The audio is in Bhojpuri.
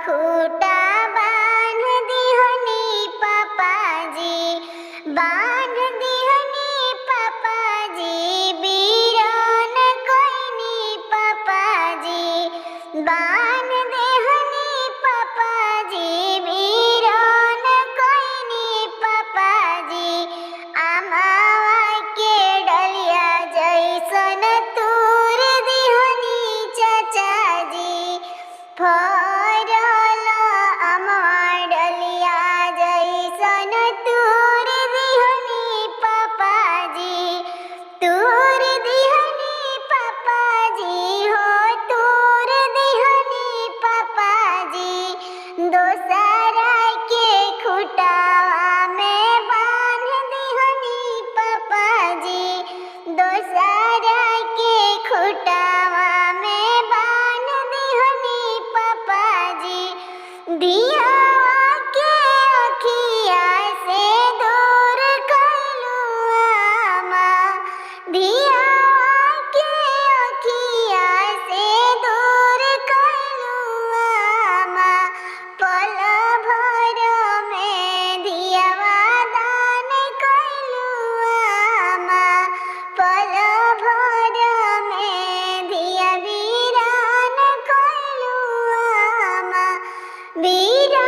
खूटा बांध दिहनी पापाजी, बांध दिहनी पापाजी, बीरान कोइनी पापाजी, बांध देहनी पापाजी, बीरान कोइनी पापाजी। आमावा के डलिया जैसन तूर दिहनी चाचाजी, फरल आमावा डलिया जैसन तूर दिहनी पापाजी, तूर दिहनी पापाजी हो, तूर दिहनी पापाजी। दोसरा के खुटावा में बांध दिहनी पापाजी, दोसरा के खुटावा में बांध दिहनी पापाजी। दियावा के अखिया से दूर कइलू आमा, दियावा के अखिया से दूर कइलू आमा। पल भर में दियावा दान कइलू आमा, पल भर में दिया वीरान कइलू आमा, वीरान